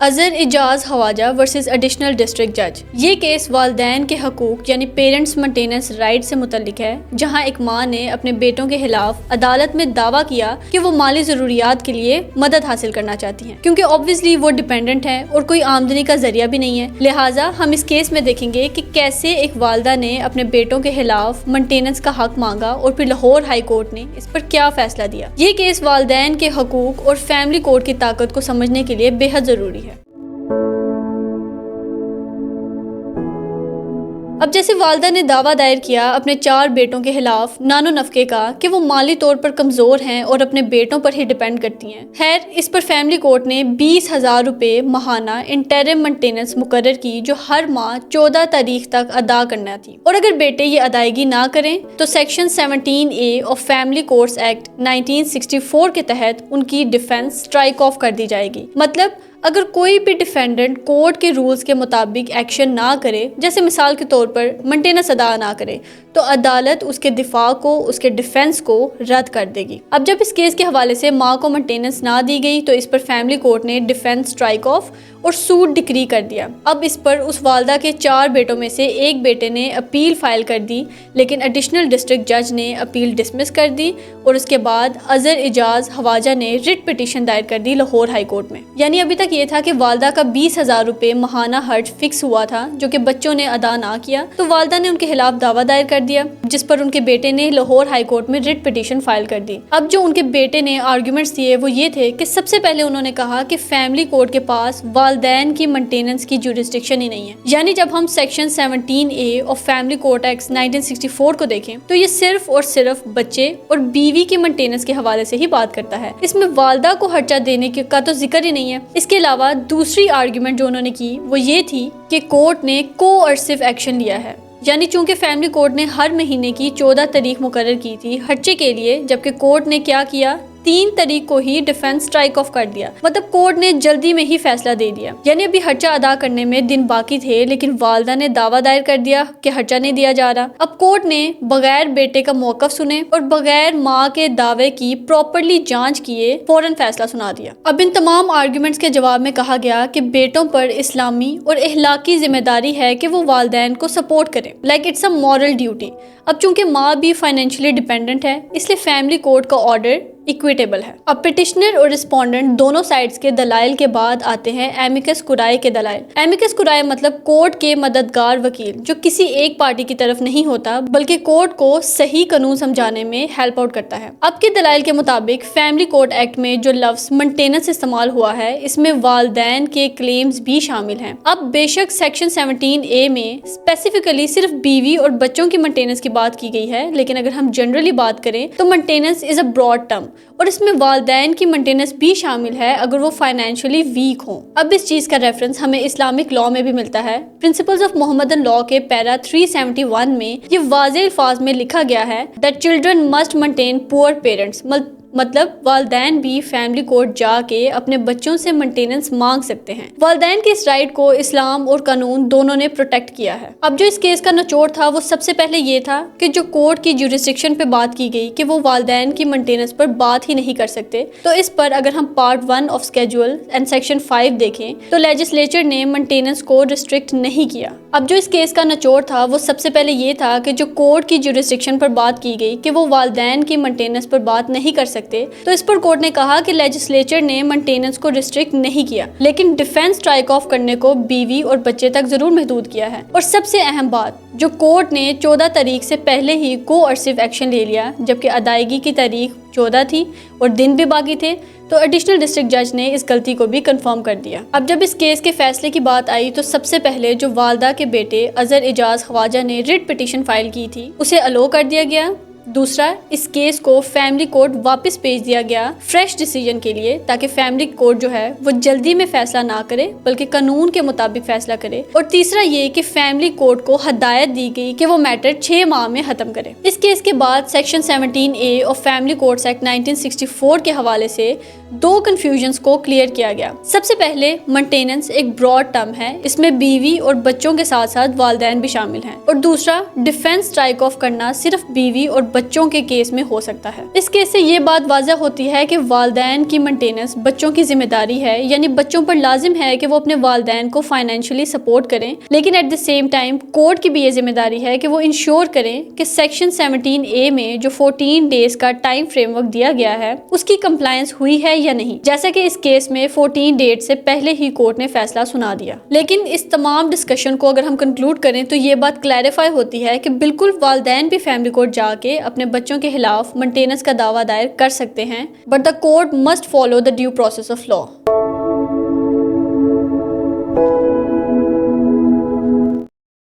اظہر اعجاز خواجہ versus additional district جج۔ یہ case والدین کے حقوق یعنی پیرنٹس مینٹیننس رائٹ سے متعلق ہے، جہاں ایک ماں نے اپنے بیٹوں کے خلاف عدالت میں دعویٰ کیا کہ وہ مالی ضروریات کے لیے مدد حاصل کرنا چاہتی ہیں، کیونکہ obviously وہ ڈیپینڈنٹ ہیں اور کوئی آمدنی کا ذریعہ بھی نہیں ہے۔ لہٰذا ہم اس کیس میں دیکھیں گے کہ کیسے ایک والدہ نے اپنے بیٹوں کے خلاف مینٹیننس کا حق مانگا اور پھر لاہور ہائی کورٹ نے اس پر کیا فیصلہ دیا۔ یہ کیس والدین کے حقوق اور فیملی کورٹ کی طاقت کو سمجھنے کے لیے بے حد ضروری ہے۔ اب جیسے والدہ نے دعویٰ دائر کیا اپنے 4 بیٹوں کے خلاف نان و نفقے کا کہ وہ مالی طور پر کمزور ہیں اور اپنے بیٹوں پر ہی ڈیپینڈ کرتی ہیں۔ خیر، اس پر فیملی کورٹ نے 20,000 روپے ماہانہ انٹرم مینٹیننس مقرر کی، جو ہر ماہ 14 تاریخ تک ادا کرنا تھی، اور اگر بیٹے یہ ادائیگی نہ کریں تو section 17A of family courts act 1964 کے تحت ان کی ڈیفینس اسٹرائک آف کر دی جائے گی۔ مطلب اگر کوئی بھی ڈیفینڈنٹ کورٹ کے رولز کے مطابق ایکشن نہ کرے، جیسے مثال کے طور پر مینٹیننس ادا نہ کرے، تو عدالت اس کے دفاع کو، اس کے ڈیفینس کو رد کر دے گی۔ اب جب اس کیس کے حوالے سے ماں کو مینٹیننس نہ دی گئی تو اس پر فیملی کورٹ نے ڈیفینس اسٹرائک آف اور سوٹ ڈکری کر دیا۔ اب اس پر اس والدہ کے 4 بیٹوں میں سے ایک بیٹے نے اپیل فائل کر دی، لیکن ایڈیشنل ڈسٹرکٹ جج نے اپیل ڈسمس کر دی، اور اس کے بعد اظہر اعجاز خواجہ نے ریٹ پٹیشن دائر کر دی لاہور ہائی کورٹ میں۔ یعنی ابھی تک یہ تھا کہ والدہ کا 20,000 روپے ماہانہ خرچ فکس ہوا تھا، جو کہ بچوں نے ادا نہ کیا، تو والدہ نے ان کے خلاف دعویٰ دائر کر دیا، جس پر ان کے بیٹے نے لاہور ہائی کورٹ میں ریٹ پٹیشن فائل کر دی۔ اب جو ان کے بیٹے نے آرگیومنٹس دیے وہ یہ تھے کہ سب سے پہلے انہوں نے کہا کہ فیملی کورٹ کے پاس والدین کی مینٹیننس کی جورسڈکشن ہی نہیں ہے۔ یعنی جب ہم section 17A of family court act 1964 کو دیکھیں تو یہ صرف اور صرف بچے اور بیوی کی مینٹیننس کے حوالے سے ہی بات کرتا ہے، اس میں والدہ کو خرچہ دینے کا تو ذکر ہی نہیں ہے۔ اس کے علاوہ دوسری آرگیومنٹ جو انہوں نے کی وہ یہ تھی کہ کورٹ نے کوارسیو ایکشن لیا ہے، یعنی چونکہ فیملی کورٹ نے ہر مہینے کی 14 تاریخ مقرر کی تھی خرچے کے لیے، جبکہ کورٹ نے کیا کیا، 3 تاریخ کو ہی ڈیفینس اسٹرائک آف کر دیا۔ مطلب کورٹ نے جلدی میں ہی فیصلہ دے دیا، یعنی ابھی خرچہ ادا کرنے میں دن باقی تھے، لیکن والدہ نے دعویٰ دائر کر دیا کہ خرچہ نہیں دیا جا رہا۔ اب کورٹ نے بغیر بیٹے کا موقف سنے اور بغیر ماں کے دعوے کی پراپرلی جانچ کیے فوراً فیصلہ سنا دیا۔ اب ان تمام آرگیومنٹس کے جواب میں کہا گیا کہ بیٹوں پر اسلامی اور اخلاقی ذمہ داری ہے کہ وہ والدین کو سپورٹ کریں، like it's a moral duty. اب چونکہ ماں بھی فائنینشلی ڈیپینڈنٹ ہے، اس لیے فیملی کورٹ کا آرڈر ایکویٹیبل ہے۔ اب پٹیشنر اور رسپونڈنٹ دونوں سائڈز کے دلائل کے بعد آتے ہیں ایمیکس کورائے کے دلائل۔ ایمیکس کورائے مطلب کورٹ کے مددگار وکیل، جو کسی ایک پارٹی کی طرف نہیں ہوتا بلکہ کورٹ کو صحیح قانون سمجھانے میں ہیلپ آؤٹ کرتا ہے۔ اب کے دلائل کے مطابق فیملی کورٹ ایکٹ میں جو لفظ مینٹیننس استعمال ہوا ہے، اس میں والدین کے کلیمز بھی شامل ہیں۔ اب بے شک سیکشن 17A میں اسپیسیفکلی صرف بیوی اور بچوں کی مینٹیننس کی بات کی گئی ہے، لیکن اگر ہم جنرلی بات کریں تو maintenance is a broad term, اور اس میں والدین کی مینٹیننس بھی شامل ہے اگر وہ فائنینشلی ویک ہوں۔ اب اس چیز کا ریفرنس ہمیں اسلامک لا میں بھی ملتا ہے۔ پرنسپلز آف محمدن لا کے پیرا 371 میں یہ واضح الفاظ میں لکھا گیا ہے that children must maintain poor parents، مطلب والدین بھی فیملی کورٹ جا کے اپنے بچوں سے مینٹیننس مانگ سکتے ہیں۔ والدین کے اس رائٹ کو اسلام اور قانون دونوں نے پروٹیکٹ کیا ہے۔ اب جو اس کیس کا نچوڑ تھا وہ سب سے پہلے یہ تھا کہ جو کورٹ کی جورسڈکشن پہ بات کی گئی کہ وہ والدین کی مینٹیننس پر بات ہی نہیں کر سکتے، تو اس پر اگر ہم part 1 of schedule and section 5 دیکھیں تو لیجسلیچر نے مینٹیننس کو ریسٹرکٹ نہیں کیا۔ اب جو اس کیس کا نچوڑ تھا وہ سب سے پہلے یہ تھا کہ جو کورٹ کی جورسڈکشن پر بات کی گئی کہ وہ والدین کی مینٹیننس پر بات نہیں کر سکتے، تو اس پر کورٹ نے کہا کہ لیجسلیچر نے مینٹیننس کو ریسٹرکٹ نہیں کیا، لیکن ڈیفینس اسٹرائک آف کرنے کو بیوی اور بچے تک ضرور محدود کیا ہے۔ اور سب سے اہم بات، جو کورٹ نے 14 تاریخ سے پہلے ہی کوارسیو ایکشن لے لیا، جبکہ ادائیگی کی تاریخ 14 تھی اور دن بھی باقی تھے، تو ایڈیشنل ڈسٹرکٹ جج نے اس غلطی کو بھی کنفرم کر دیا۔ اب جب اس کیس کے فیصلے کی بات آئی تو سب سے پہلے جو والدہ کے بیٹے اظہر اعجاز خواجہ نے ریٹ پٹیشن فائل کی تھی اسے الو کر دیا گیا۔ دوسرا، اس کیس کو فیملی کورٹ واپس بھیج دیا گیا فریش ڈیسیجن کے لیے، تاکہ فیملی کورٹ جو ہے وہ جلدی میں فیصلہ نہ کرے بلکہ قانون کے مطابق فیصلہ کرے۔ اور تیسرا یہ کہ فیملی کورٹ کو ہدایت دی گئی کہ وہ میٹر 6 ماہ میں ختم کرے۔ اس کیس کے بعد section 17A of family courts act 1964 کے حوالے سے 2 کنفیوژنز کو کلیئر کیا گیا۔ سب سے پہلے، مینٹیننس ایک براڈ ٹرم ہے، اس میں بیوی اور بچوں کے ساتھ ساتھ والدین بھی شامل ہیں۔ اور دوسرا، ڈیفینس اسٹرائک آف کرنا صرف بیوی اور بچوں کے کیس میں ہو سکتا ہے۔ اس کیس سے یہ بات واضح ہوتی ہے کہ والدین کی مینٹیننس بچوں کی ذمہ داری ہے، یعنی بچوں پر لازم ہے کہ وہ اپنے والدین کو فائنینشلی سپورٹ کریں، لیکن at the same time court کی بھی یہ ذمہ داری ہے کہ وہ انشور کریں کہ سیکشن 17A میں جو 14 ڈیز کا ٹائم فریم ورک دیا گیا ہے اس کی کمپلائنس ہوئی ہے یا نہیں، جیسا کہ اس کیس میں 14 ڈیٹ سے پہلے ہی کورٹ نے فیصلہ سنا دیا۔ لیکن اس تمام ڈسکشن کو اگر ہم کنکلوڈ کریں تو یہ بات کلیریفائی ہوتی ہے کہ بالکل والدین بھی فیملی کورٹ جا کے اپنے بچوں کے خلاف مینٹیننس کا دعویٰ دائر کر سکتے ہیں، but the court must follow the due process of law.